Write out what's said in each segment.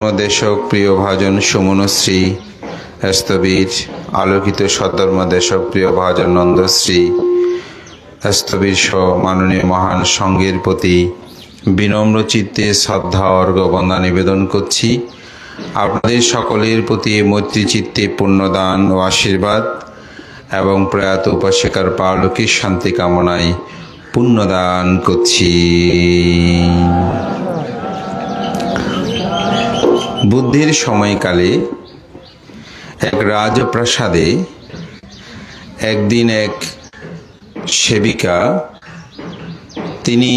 দেশক প্রিয় ভাজন সুমনশ্রী স্থবির আলোকিত সদ্ধর্ম দেশক প্রিয় ভাজন নন্দশ্রী স্থবির সহ মাননীয় মহান সঙ্ঘের প্রতি বিনম্র চিত্তে শ্রদ্ধা অর্ঘ্য বন্দনা নিবেদন করছি। আপনাদের সকলের প্রতি মৈত্রী চিত্তে পুণ্যদান ও আশীর্বাদ এবং প্রয়াত উপাসিকার পারলৌকিক শান্তি কামনায় পুণ্যদান করছি। বুদ্ধের সময়কালে এক রাজপ্রাসাদে একদিন এক সেবিকা তিনি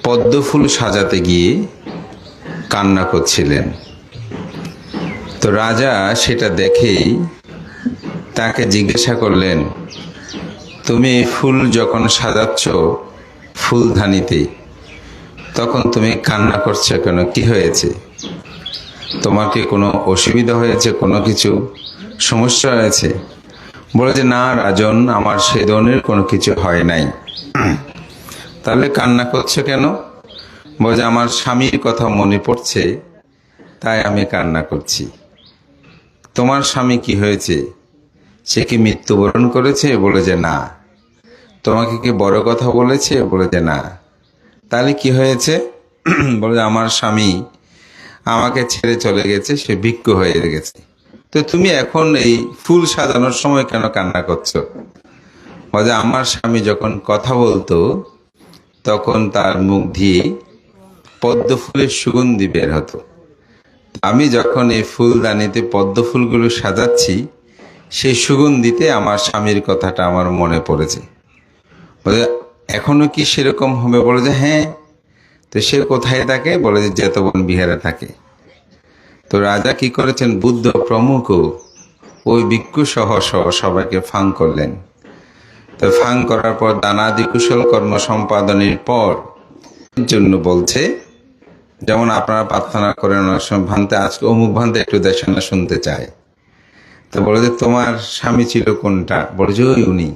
পদ্মফুল সাজাতে গিয়ে কান্না করছিলেন। তো রাজা সেটা দেখেই তাকে জিজ্ঞাসা করলেন, তুমি ফুল যখন সাজাচ্ছ ফুলদানিতে, তখন তুমি কান্না করছো কেন? কি হয়েছে? তোমার কি কোনো অসুবিধা হয়েছে? কোনো কিছু সমস্যা হয়েছে? বলে যে, না রাজন, আমার সে ধরনের কোনো কিছু হয় নাই। তাহলে কান্না করছো কেন? বলে যে, আমার স্বামীর কথা মনে পড়ছে, তাই আমি কান্না করছি। তোমার স্বামী কি হয়েছে? সে কি মৃত্যুবরণ করেছে? বলে যে না। তোমাকে কি বড় কথা বলেছে? বলে যে না। তাহলে কি হয়েছে? বলে যে, আমার স্বামী আমাকে ছেড়ে চলে গেছে, সে ভিক্ষু হয়ে গেছে। তো তুমি এখন এই ফুল সাজানোর সময় কেন কান্না করছো? বলে যে, আমার স্বামী যখন কথা বলতো তখন তার মুখ দিয়ে পদ্ম ফুলের সুগন্ধি বের হতো। আমি যখন এই ফুলদানিতে পদ্ম ফুলগুলো সাজাচ্ছি, সেই সুগন্ধিতে আমার স্বামীর কথাটা আমার মনে পড়েছে। বলে এখনো কি সেরকম হবে? বলে যে হ্যাঁ। তো সে কোথায় থাকে? বলে যে জেতবন বিহারে থাকে। তো রাজা কি করেছেন, বুদ্ধ প্রমুখ ওই ভিক্ষু সহ সবাইকে ফাং করলেন। তো ফাং করার পর দানাদি কুশল কর্ম সম্পাদনের পর জন্য বলছে, যেমন আপনারা প্রার্থনা করেন অনেক সময়, ভান্তে আজকে অমুক ভান্তে একটু দেশনা শুনতে চায়। তো বলে যে, তোমার স্বামী ছিল কোনটা? বলে যে ওই উনি।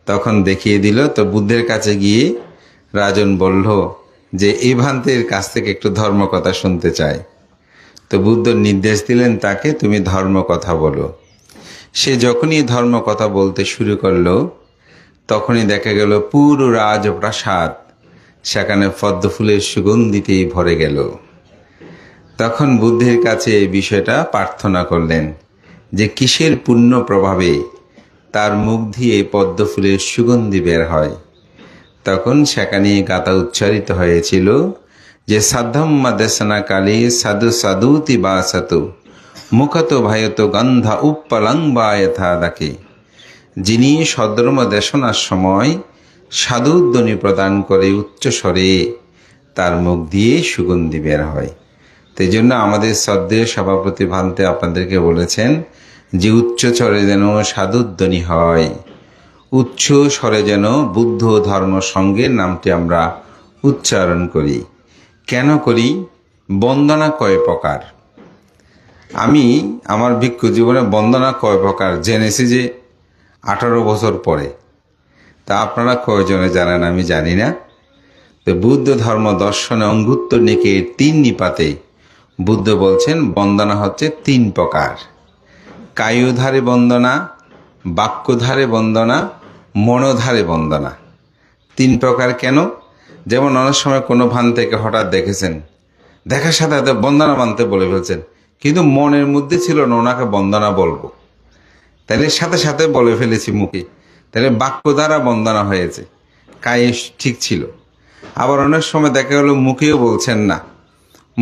তখন দেখিয়ে দিল। তো বুদ্ধের কাছে গিয়ে রাজন বলল যে, এই ভান্তের কাছ থেকে একটু ধর্ম কথা শুনতে চায়। তো বুদ্ধ নির্দেশ দিলেন তাকে, তুমি ধর্ম কথা বলো। সে যখনই ধর্ম কথা বলতে শুরু করলো, তখনই দেখা গেল পুরো রাজপ্রাসাদ সেখানে পদ্ম ফুলের সুগন্ধিতেই ভরে গেল। তখন বুদ্ধের কাছে এই বিষয়টা প্রার্থনা করলেন যে কিসের পুণ্য প্রভাবে তার মুখ দিয়ে পদ্ম ফুলের সুগন্ধি বের হয়। তখন সেখানে গাথা উচ্চারিত হয়েছিল যে, সাধ্যম্মা দেশনা কালে সাধু সাধুতি বা সাতু মুখত ভায়ত গন্ধা উপ্পলংবা যথা দাকে। যিনি সদ্ধর্ম দেশনার সময় সাধুধ্বনি প্রদান করে উচ্চ স্বরে, তার মুখ দিয়ে সুগন্ধি বের হয়। সেই জন্য আমাদের শ্রদ্ধেয় সভাপতি ভান্তে আপনাদেরকে বলেছেন যে উচ্চ স্বরে যেন সাধুধ্বনি হয়, উচ্চ স্বরে যেন বুদ্ধ ধর্ম সঙ্গের নামটি আমরা উচ্চারণ করি। কেন করি? বন্দনা কয় প্রকার। আমি আমার ভিক্ষু জীবনে বন্দনা কয় প্রকার জেনেছি যে 18 বছর পরে। তা আপনারা কয়জনে জানেন আমি জানি না। তো বুদ্ধ ধর্ম দর্শনে অঙ্গুত্তর নিকে 3 নিপাতে বুদ্ধ বলছেন বন্দনা হচ্ছে 3 প্রকার। কায়ুধারে বন্দনা, বাক্যধারে বন্দনা, মনোধারে বন্দনা। 3 প্রকার কেন? যেমন অনেক সময় কোনো ভান থেকে হঠাৎ দেখেছেন, দেখার সাথে সাথে বন্দনা মানতে বলে ফেলছেন, কিন্তু মনের মধ্যে ছিল না ওনাকে বন্দনা বলবো, তাহলে সাথে সাথে বলে ফেলেছি মুখে, তাহলে বাক্য দ্বারা বন্দনা হয়েছে, কায়ে ঠিক ছিল। আবার অনেক সময় দেখা গেল মুখেও বলছেন না,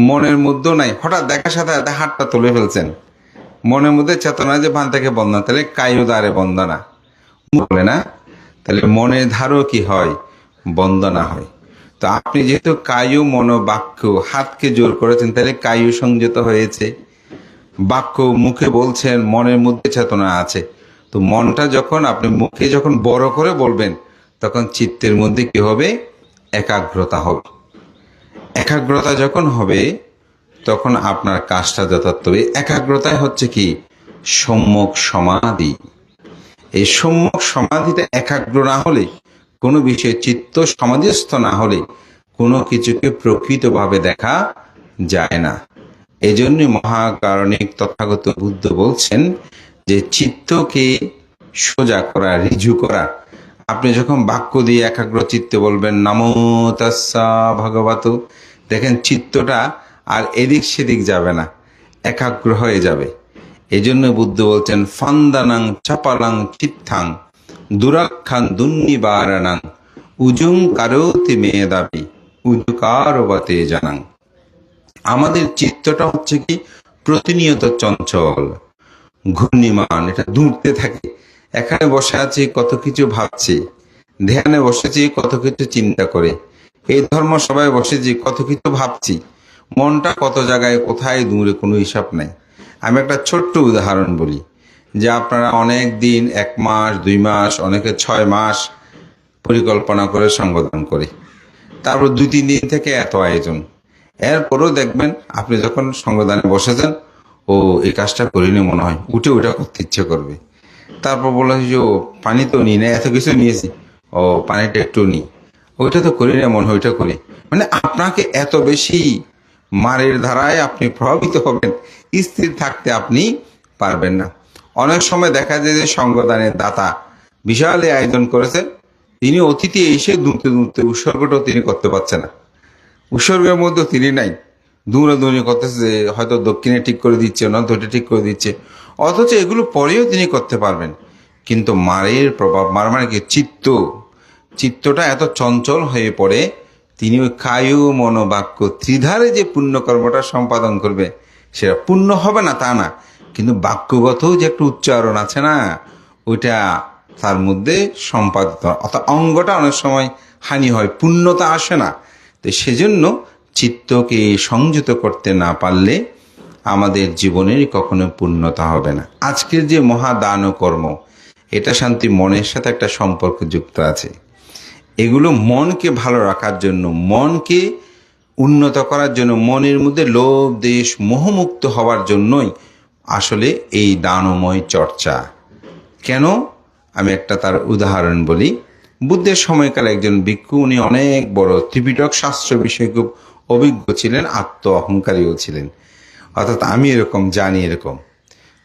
মনের মধ্যেও নাই, হঠাৎ দেখার সাথে সাথে হাতটা তুলে ফেলছেন, মনের মধ্যে চেতনা যে ভান থেকে বন্দনা, তাহলে কায়ু দ্বারে বন্দনা বলে না। তাহলে মনের ধারও কি হয়? বন্দনা হয়। তো আপনি যেহেতু কায়ু মনো বাক্য হাতকে জোর করেছেন, তাহলে কায়ু সংযত হয়েছে, বাক্য মুখে বলছেন, মনের মধ্যে চেতনা আছে। তো মনটা যখন আপনি মুখে যখন বড় করে বলবেন, তখন চিত্তের মধ্যে কি হবে? একাগ্রতা হবে। একাগ্রতা যখন হবে, তখন আপনার কাজটা যথার্থ হবে। একাগ্রতায় হচ্ছে কি? সম্যক সমাধি। এই সম্যক সমাধিতে একাগ্র না হলে, কোনো বিষয়ে চিত্ত সমাধিস্থ না হলে কোনো কিছুকে প্রকৃতভাবে দেখা যায় না। এই জন্য মহাকারণিক তথাগত বুদ্ধ বলছেন যে চিত্তকে সোজা করা, ঋজু করা। আপনি যখন বাক্য দিয়ে একাগ্র চিত্তে বলবেন নমো তাস্সা ভগবতু, দেখেন চিত্তটা আর এদিক সেদিক যাবে না, একাগ্র হয়ে যাবে। এই জন্য বুদ্ধ বলছেন ফান্দানাং চাপালাং চিত্তাং দুরাক্ষান দুর্নিবারণাং উজুং কারোতি মেধাবী উজুকারবতে জানাং। আমাদের চিত্তটা হচ্ছে কি প্রতিনিয়ত চঞ্চল, ঘূর্ণিমান, এটা দূরতে থাকে। এখানে বসে আছি কত কিছু ভাবছি, ধ্যানে বসেছি কত কিছু চিন্তা করে, এই ধর্ম সবাই বসেছি কত কিছু ভাবছি, মনটা কত জায়গায় কোথায় দূরে কোনো হিসাব নাই। আমি একটা ছোট্ট উদাহরণ বলি, যে আপনারা অনেক দিন 1 মাস 2 মাস অনেকে 6 মাস পরিকল্পনা করে সঙ্গদান করে, তারপর 2-3 দিন থেকে এত আয়োজন, এরপরও দেখবেন আপনি যখন সঙ্গদানে বসেছেন, ও এই কাজটা করিনি মনে হয়, উঠে ওটা করতে ইচ্ছে করবে। তারপর বলা হয় যে ও পানি তো নিই না, এত কিছু নিয়েছি, ও পানিটা একটু নিই, ওইটা তো করি না মনে হয়, ওইটা করি। মানে আপনাকে এত বেশি মারের ধারায় আপনি প্রভাবিত হবেন, স্থির থাকতে আপনি পারবেন না। অনেক সময় দেখা যায় যে সঙ্গদানের দাতা বিশাল আয়োজন করেছেন, তিনি অতিথি এসে দুমতে দুমতে উৎসর্গটাও তিনি করতে পারছেন না, উৎসর্গের মধ্যে তিনি নাই, দৌড়াদৌড়ি করতেছে, যে হয়তো দক্ষিণে ঠিক করে দিচ্ছে, নয়তো ওটা ঠিক করে দিচ্ছে, অথচ এগুলো পরেও তিনি করতে পারবেন। কিন্তু মারের প্রভাব, মার মানে কি চিত্তটা এত চঞ্চল হয়ে পড়ে, তিনি ওই কায়ু মনোবাক্য ত্রিধারে যে পুণ্যকর্মটা সম্পাদন করবে, সেটা পুণ্য হবে না তা না, কিন্তু বাক্যগত যে একটা উচ্চারণ আছে না, ওইটা তার মধ্যে সম্পাদিত, অর্থাৎ অঙ্গটা অনেক সময় হানি হয়, পুণ্যতা আসে না। তো সেজন্য চিত্তকে সংযত করতে না পারলে আমাদের জীবনের কখনো পূর্ণতা হবে না। আজকের যে মহাদান কর্ম, এটা শান্তি মনের সাথে একটা সম্পর্ক যুক্ত আছে। এগুলো মনকে ভালো রাখার জন্য, মনকে উন্নত করার জন্য, মনের মধ্যে লোভ দেশ মোহমুক্ত হওয়ার জন্যই আসলে এই দানময় চর্চা। কেন? আমি একটা তার উদাহরণ বলি। বুদ্ধের সময়কালে একজন ভিক্ষু, উনি অনেক বড় ত্রিপিটক শাস্ত্র বিষয়ে খুব অভিজ্ঞ ছিলেন, আত্ম অহংকারীও ছিলেন, অর্থাৎ আমি এরকম জানি এরকম।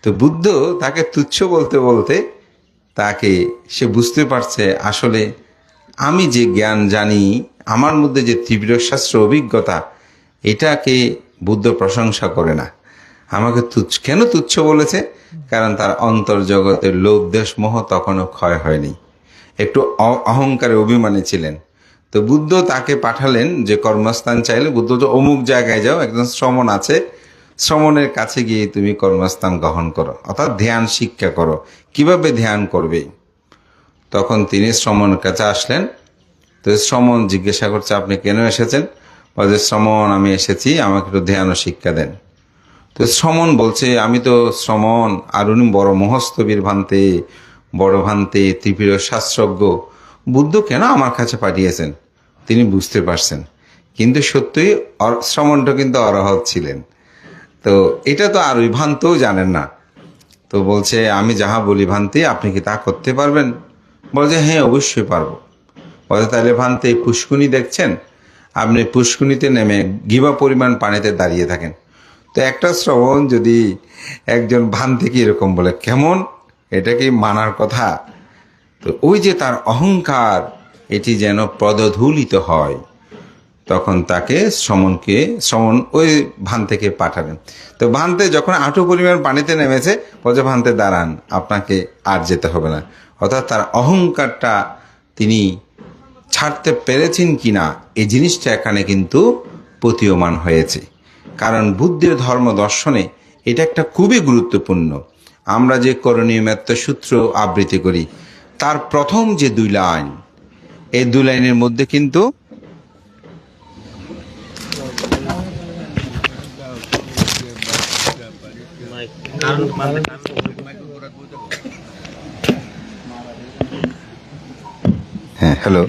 তো বুদ্ধ তাকে তুচ্ছ বলতে বলতে তাকে, সে বুঝতে পারছে আসলে আমি যে জ্ঞান জানি, আমার মধ্যে যে ত্রিপিটক শাস্ত্র অভিজ্ঞতা, এটাকে বুদ্ধ প্রশংসা করে না, আমাকে কেন তুচ্ছ বলেছে? কারণ তার অন্তর্জগতের লোভ দেশ মোহ তখনও ক্ষয় হয়নি, একটু অহংকারে অভিমানী ছিলেন। তো বুদ্ধ তাকে পাঠালেন যে কর্মস্থান চাইলে, বুদ্ধ তো অমুক জায়গায় যাও, একজন শ্রমণ আছে, শ্রমণের কাছে গিয়ে তুমি কর্মস্থান গ্রহণ করো, অর্থাৎ ধ্যান শিক্ষা করো, কিভাবে ধ্যান করবে। তখন তিনি শ্রমণের কাছে আসলেন। তো শ্রমণ জিজ্ঞাসা করছে আপনি কেন এসেছেন? বলছে শ্রমণ আমি এসেছি, আমাকে একটু ধ্যান ও শিক্ষা দেন। তো শ্রমণ বলছে আমি তো শ্রমণ, আর উনি বড় মহস্তবীর ভান্তে, বড় ভান্তে ত্রিপিটক শাস্ত্রজ্ঞ, বুদ্ধ কেন আমার কাছে পাঠিয়েছেন? তিনি বুঝতে পারছেন, কিন্তু সত্যই শ্রমণটা কিন্তু অরহৎ ছিলেন। তো এটা তো আর ওই ভান্তেও জানেন না। তো বলছে আমি যাহা বলি ভান্তে, আপনি কি তা করতে পারবেন? বলছে হ্যাঁ অবশ্যই পারবো। বলছে তাহলে ভান্তে পুষ্কুনি দেখছেন, আপনি পুষ্কুনিতে নেমে গিবা পরিমাণ পানিতে দাঁড়িয়ে থাকেন। তো একটা শ্রবণ যদি একজন ভান্তিকে এরকম বলে, কেমন, এটা কি মানার কথা? তো ওই যে তার অহংকার, এটি যেন পদধূলিত হয়, তখন তাকে শ্রমণ ওই ভান্তেকে পাঠালেন। তো ভান্তে যখন আঁটু পরিমাণ পানিতে নেমেছে, বলছে ভান্তে দাঁড়ান, আপনাকে আর যেতে হবে না। অর্থাৎ তার অহংকারটা তিনি ছাড়তে পেরেছেন কিনা, এই জিনিসটা এখানে কিন্তু প্রতীয়মান হয়েছে। কারণ বুদ্ধের ধর্ম দর্শনে এটা একটা খুবই গুরুত্বপূর্ণ। আমরা যে করণীয় মেত্য সূত্র আবৃত্তি করি, তার প্রথম যে 2 লাইন, এই 2 লাইনের মধ্যে কিন্তু হ্যাঁ হ্যালো,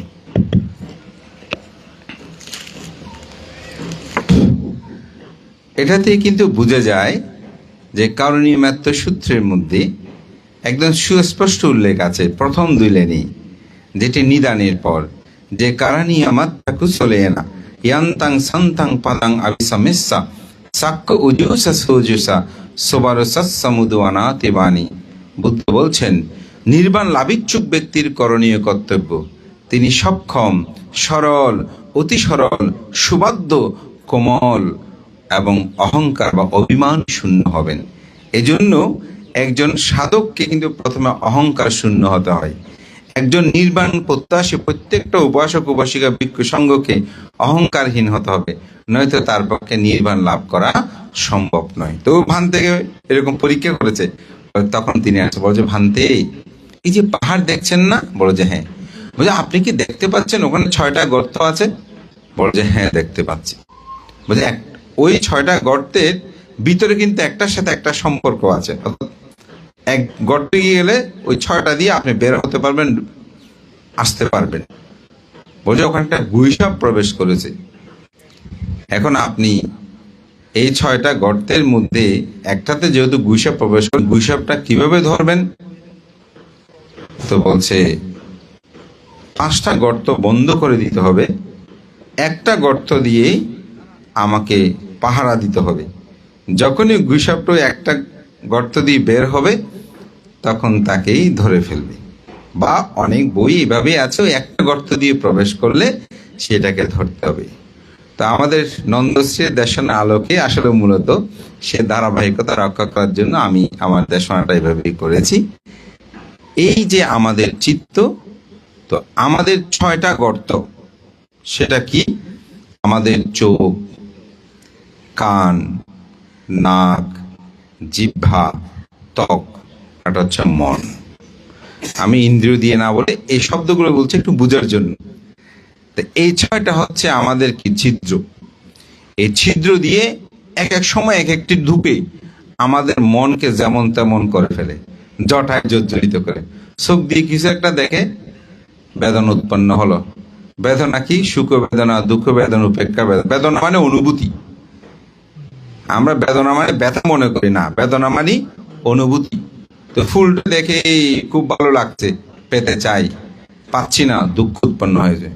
এটাতেই কিন্তু বোঝা যায় যে করণীয় মেত্য সূত্রের মধ্যে একদম সুস্পষ্ট উল্লেখ আছে প্রথম 2 লাইনে, যেটি নিদানের পর, যে কারণী আমার কুশলে না ইয়ান্তাং সন্তাং পাদাং আবিসামেসা সাক্য উজুসা সুজুসা সোবারসা সমুদওয়ানা তিবানি। বুদ্ধ বলছেন, নির্বাণ লাভিচ্ছুক ব্যক্তির করণীয় কর্তব্য, তিনি সক্ষম, সরল, অতি সরল, সুবাদ্য, কোমল এবং অহংকার বা অভিমান শূন্য হবেন। এজন্য একজন সাধককে কিন্তু প্রথমে অহংকার শূন্য হতে হয়। একজন নির্বাণ প্রত্যাশী প্রত্যেকটা উপাসক উপাসিকা ভিক্ষু সংঘকে অহংকারহীন হতে হবে, নয়তো তার পক্ষে নির্বাণ লাভ করা সম্ভব নয়। তো ভান্তে এরকম পরীক্ষা করেছে, তখন তিনি আসে বলছে, ভান্তে এই যে পাহাড় দেখছেন না? বলো যে হ্যাঁ। বলছে, আপনি কি দেখতে পাচ্ছেন ওখানে 6টা গর্ত আছে? বলো যে হ্যাঁ, দেখতে পাচ্ছি। বলছে, ওই 6টা গর্তের ভিতরে কিন্তু একটার সাথে একটা সম্পর্ক আছে। এক গর্তে গিয়ে গেলে ওই 6টা দিয়ে আপনি বের হতে পারবেন, আসতে পারবেন। বলছে, ওখানে একটা গুইসাপ প্রবেশ করেছে। এখন আপনি এই 6টা গর্তের মধ্যে একটাতে যেহেতু গুইসাপ প্রবেশ করে, গুইসাপটা কিভাবে ধরবেন? তো বলছে, 5টা গর্ত বন্ধ করে দিতে হবে, একটা গর্ত দিয়েই আমাকে পাহারা দিতে হবে। যখনই গুইসাপটা একটা গর্ত দিয়ে বের হবে, তখন তাকেই ধরে ফেলবে। বা অনেক বই এভাবে আছে, একটা গর্ত দিয়ে প্রবেশ করলে সেটাকে ধরতে হবে। তো আমাদের নন্দশ্রীর দেশনা আলোকে আসলে মূলত সে ধারাবাহিকতা রক্ষা করার জন্য আমি আমার দেশনাটা এভাবেই করেছি। এই যে আমাদের চিত্ত, তো আমাদের 6টা গর্ত, সেটা কি? আমাদের চোখ, কান, নাক, জিহ্বা, ত্বক, এটা হচ্ছে মন। আমি ইন্দ্রিয় দিয়ে না বলে এই শব্দগুলো বলছি একটু বোঝার জন্য। তো এই 6টা হচ্ছে আমাদের কি ছিদ্র। এই ছিদ্র দিয়ে এক এক সময় এক একটি ঢুকে আমাদের মনকে যেমন তেমন করে ফেলে, জটায় জর্জরিত করে। চোখ দিয়ে কিছু একটা দেখে, বেদনা উৎপন্ন হলো। বেদনা কি? সুখ বেদনা, দুঃখ বেদনা, উপেক্ষা বেদনা। বেদনা মানে অনুভূতি। আমরা বেদনা মানে ব্যথা মনে করি না, বেদনা মানে অনুভূতি। তো ফুলটা দেখে খুব ভালো লাগছে, পেতে চাই, পাচ্ছি না, দুঃখ উৎপন্ন হয়েছে।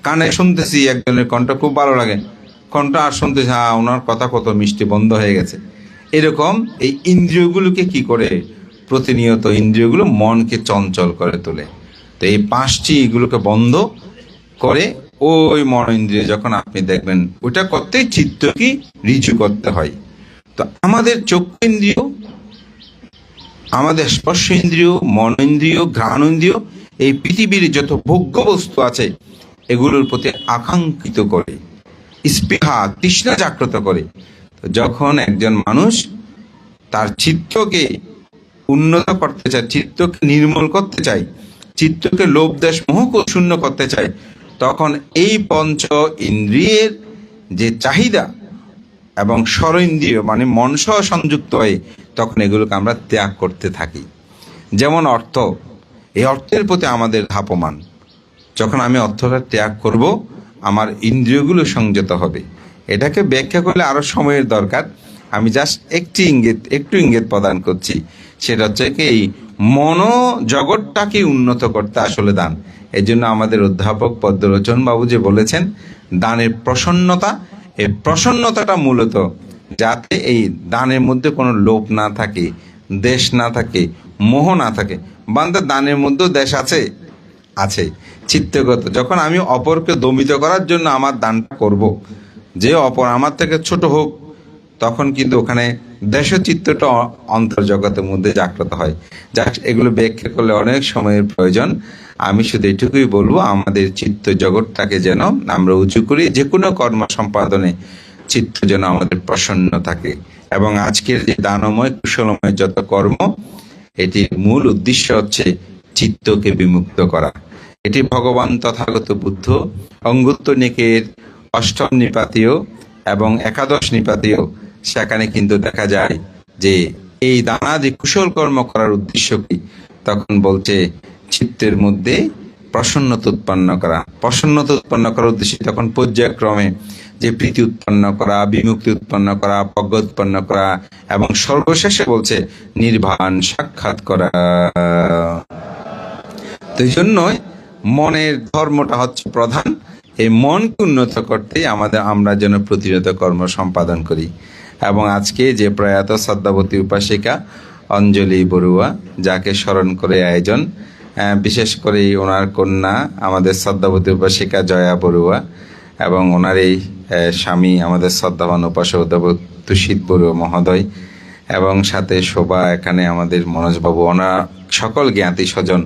কানে শুনতেছি একজনের কণ্ঠ খুব ভালো লাগে, কণ্ঠ আর শুনতেছি, হ্যাঁ ওনার কথা কত মিষ্টি, বন্ধ হয়ে গেছে। এরকম এই ইন্দ্রিয়গুলোকে কি করে? প্রতিনিয়ত ইন্দ্রিয়গুলো মনকে চঞ্চল করে তোলে। তো এই 5টি এগুলোকে বন্ধ করে ওই মন ইন্দ্রিয় যখন আপনি দেখবেন, ওটা করতে চিত্ত কি রিজু করতে হয়। তো আমাদের চক্ষু ইন্দ্রিয়, আমাদের স্পর্শ ইন্দ্রিয়, মন ইন্দ্রিয়, ঘ্রাণ ইন্দ্রিয়, এই পৃথিবীর যত ভোগ্য বস্তু আছে এগুলোর প্রতি আকাঙ্ক্ষিত করে, স্পৃহা তৃষ্ণা জাগ্রত করে। তো যখন একজন মানুষ তার চিত্তকে উন্নত করতে চায়, চিত্তকে নির্মূল করতে চায়, চিত্তকে লোভ দেশ মোহকে শূন্য করতে চায়, তখন এই পঞ্চ ইন্দ্রিয়ের যে চাহিদা এবং স্বর ইন্দ্রিয় মানে মন সহ সংযুক্ত হয়ে তখন এগুলোকে আমরা ত্যাগ করতে থাকি। যেমন অর্থ, এই অর্থের প্রতি আমাদের ধাপমান। যখন আমি অর্থটা ত্যাগ করব, আমার ইন্দ্রিয়গুলো সংযত হবে। এটাকে ব্যাখ্যা করলে আরো সময়ের দরকার, আমি জাস্ট একটু ইঙ্গিত প্রদান করছি। সেটা হচ্ছে কি, এই মনোজগৎটাকে উন্নত করতে আসলে দান। এই জন্য আমাদের অধ্যাপক পদ্মলোচন বাবু যে বলেছেন, দানের প্রসন্নতা, এই প্রসন্নতাটা মূলত যাতে এই দানের মধ্যে কোনো লোভ না থাকে, দেশ না থাকে, মোহ না থাকে। বান্দা দানের মধ্যেও দেশ আছে, আছে চিত্তগত। যখন আমি অপরকে দমিত করার জন্য আমার দানটা করব, যে অপর আমার থেকে ছোট হোক, তখন কিন্তু ওখানে দেশ চিত্তটা অন্তর্জগতের মধ্যে জাগ্রত হয়। যা এগুলো ব্যাখ্যা করলে অনেক সময়ের প্রয়োজন। আমি শুধু এটুকুই বলবো, আমাদের চিত্ত জগৎটাকে যেন আমরা উঁচু করি, যে কোনো কর্ম সম্পাদনে চিত্ত যেন আমাদের প্রসন্ন থাকে। এবং আজকের যে দানময় কুশলময় যত কর্ম, এটির মূল উদ্দেশ্য হচ্ছে চিত্তকে বিমুক্ত করা। এটি ভগবান তথাগত বুদ্ধ অঙ্গুত্র নিকের 8ম নিপাতীয় এবং 11শ নিপাতীয়, সেখানে কিন্তু দেখা যায় যে এই দানাদি কুশল কর্ম করার উদ্দেশ্য কি? তখন বলছে চিত্তের মধ্যে প্রসন্নতা উৎপন্ন করা। প্রসন্নতা উৎপন্ন করার উদ্দেশ্যে তখন পর্যায়ক্রমে যে প্রীতি উৎপন্ন করা, বিমুক্তি উৎপন্ন করা, প্রজ্ঞা উৎপন্ন করা, এবং সর্বশেষে বলছে নির্বাণ সাক্ষাৎ করা। তো এই জন্যই মনের ধর্মটা হচ্ছে প্রধান। এই মনকে উন্নত করতে আমরা যেন প্রতিনিয়ত কর্ম সম্পাদন করি। এবং আজকে যে প্রয়াত শ্রদ্ধাবতী উপাসিকা অঞ্জলি বড়ুয়া, যাকে স্মরণ করে আয়োজন, বিশেষ করে ওনার কন্যা আমাদের শ্রদ্ধাবতী উপাসিকা জয়া বড়ুয়া এবং ওনার এই স্বামী আমাদের শ্রদ্ধাবান উপাসক তুষিত বড়ুয়া মহোদয়, এবং সাথে শোভা, এখানে আমাদের মনোজবাবু, ওনার সকল জ্ঞাতি স্বজন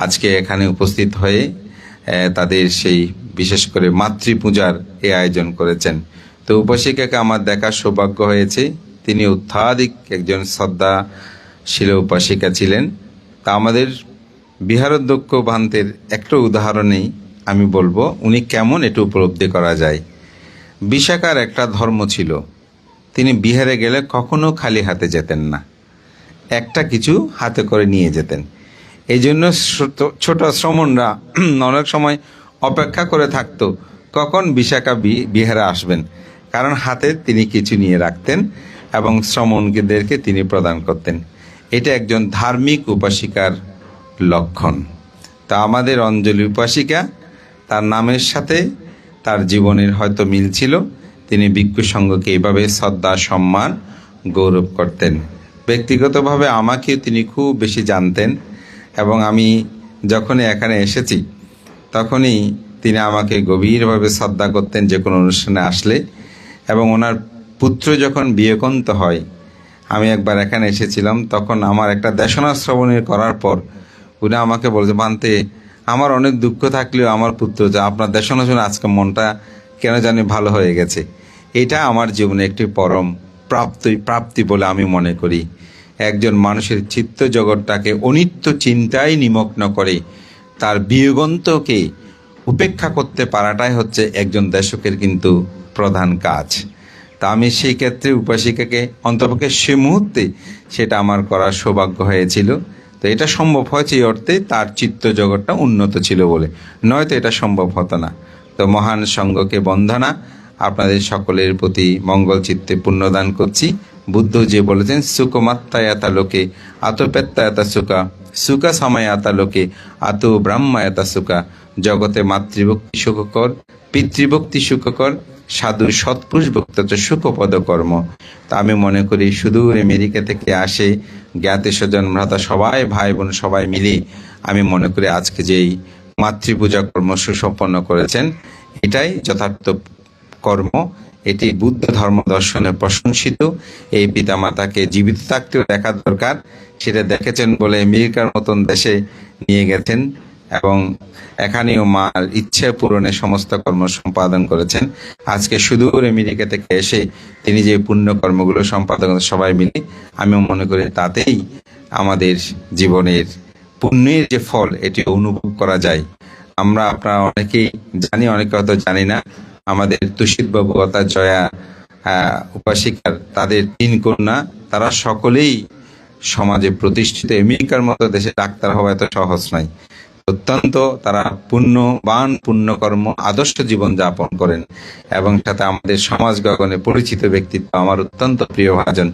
আজকে এখানে উপস্থিত হয়ে তাদের সেই বিশেষ করে মাতৃপূজার এই আয়োজন করেছেন। তো উপাসিকাকে আমার দেখার সৌভাগ্য হয়েছে। তিনি অত্যাধিক একজন শ্রদ্ধাশীল উপাসিকা ছিলেন। তা আমাদের বিহারোদ্যক্ষ ভান্তের একটা উদাহরণেই আমি বলবো উনি কেমন এটা উপলব্ধি করা যায়। বিশাখার একটা ধর্ম ছিল, তিনি বিহারে গেলে কখনো খালি হাতে যেতেন না, একটা কিছু হাতে করে নিয়ে যেতেন। এই জন্য ছোট শ্রমণরা অনেক সময় অপেক্ষা করে থাকতো কখন বিশাখা বিহারে আসবেন, কারণ হাতে তিনি কিছু নিয়ে রাখতেন এবং শ্রমণদেরকে তিনি প্রদান করতেন। এটা একজন ধার্মিক উপাসিকার লক্ষণ। তা আমাদের অঞ্জলি উপাসিকা, তার নামের সাথে তার জীবনের হয়তো মিল ছিল। তিনি ভিক্ষু সংঘকে এইভাবে শ্রদ্ধা, সম্মান, গৌরব করতেন। ব্যক্তিগতভাবে আমাকে তিনি খুব বেশি জানতেন এবং আমি যখনই এখানে এসেছি তখনই তিনি আমাকে গভীরভাবে শ্রদ্ধা করতেন যে কোনো অনুষ্ঠানে আসলে। এবং ওনার পুত্র যখন বিয়েকন্ত হয়, আমি একবার এখানে এসেছিলাম, তখন আমার একটা দেশনা শ্রবণের করার পর উনি আমাকে বলছে, ভান্তে, আমার অনেক দুঃখ থাকলেও আমার পুত্র যা আপনার দেশনা শুনে আজকে মনটা কেন জানি ভালো হয়ে গেছে। এটা আমার জীবনে একটি পরম প্রাপ্তি বলে আমি মনে করি। একজন মানুষের চিত্ত জগৎটাকে অনিত্য চিন্তায় নিমগ্ন করে তার বিয়োগন্তকে উপেক্ষা করতে পারাটাই হচ্ছে একজন দেশকের কিন্তু প্রধান কাজ। তা আমি সেই ক্ষেত্রে উপাসিকাকে অন্তপক্ষে সে মুহূর্তে সেটা আমার করার সৌভাগ্য হয়েছিল। তো এটা সম্ভব হয়েছে এই অর্থে তার চিত্ত জগৎটা উন্নত ছিল বলে, নয়তো এটা সম্ভব হতো না। তো মহান সঙ্ঘকে বন্দনা, আপনাদের সকলের প্রতি মঙ্গল চিত্তে পুণ্যদান করছি। বুদ্ধ যে বলেছেন, সুখমাত্তায়াতা লোকে আতপেত্তায়াতা সুখা, সুখা সমায়াতা লোকে আত ব্রাহ্মায়াতা সুখা। জগতে মাতৃভক্তি সুখকর, পিতৃভক্তি সুখকর, সাধু সৎপুরুষ ভক্ত সুখপদ কর্ম। তা আমি মনে করি সুদূর আমেরিকা থেকে আসে জ্ঞাতি স্বজন ভ্রাতা সবাই, ভাই বোন সবাই মিলে আমি মনে করি আজকে যেই মাতৃপূজা কর্ম সুসম্পন্ন করেছেন, এটাই যথার্থ কর্ম। এটি বুদ্ধ ধর্ম দর্শনে প্রশংসিত। এই পিতামাতাকে জীবিত থাকতেও দেখা দরকার। সেটা দেখেছেন বলে আমেরিকার মতন দেশে নিয়ে গেছেন এবং এখানেও মার ইচ্ছে পূরণে সমস্ত কর্ম সম্পাদন করেছেন। আজকে সুদূর আমেরিকা থেকে এসে তিনি যে পুণ্য কর্মগুলো সম্পাদন করেন সবাই মিলে, আমিও মনে করি তাতেই আমাদের জীবনের পুণ্যের যে ফল এটি অনুভব করা যায়। আমরা আপনারা অনেকেই জানি, অনেকে হয়তো জানি না, আমাদের তুষিত বাবু অর্থাৎ জয়া উপাসিকার তাদের 3 কন্যা, তারা সকলেই সমাজে প্রতিষ্ঠিত। আমেরিকার মতো দেশে ডাক্তার হওয়া এত সহজ নয়। অত্যন্ত তারা পুণ্যবান, পুণ্যকর্ম, আদর্শ জীবন যাপন করেন এবং সাথে আমাদের সমাজ গগনে পরিচিত ব্যক্তিত্ব আমার অত্যন্ত প্রিয় ভাজন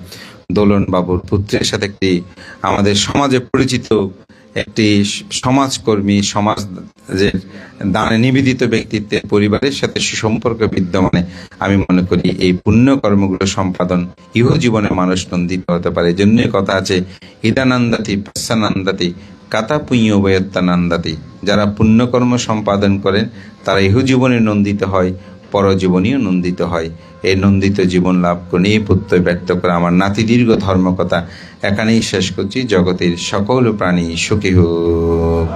দোলন বাবুর পুত্রের সাথে একটি আমাদের সমাজে পরিচিত একটি সমাজকর্মী, সমাজের দানে নিবেদিত ব্যক্তিত্বের পরিবারের সাথে সুসম্পর্ক বিদ্যমানে আমি মনে করি এই পুণ্য কর্মগুলো সম্পাদন ইহ জীবনে মানুষ নন্দিত হতে পারে। এই জন্যই কথা আছে, ইদানন্দাতি পাশ্চানন্দাতি কাতা পুণ্য বয়ত্তানন্দাতি। যারা পুণ্যকর্ম সম্পাদন করেন তারা ইহ জীবনে নন্দিত হয়, পরজীবনীও নন্দিত হয়। এই নন্দিত জীবন লাভ করে এই প্রত্যয় ব্যক্ত করে আমার নাতি দীর্ঘ ধর্মকথা এখানেই শেষ করছি। জগতের সকল প্রাণী সুখী হোক।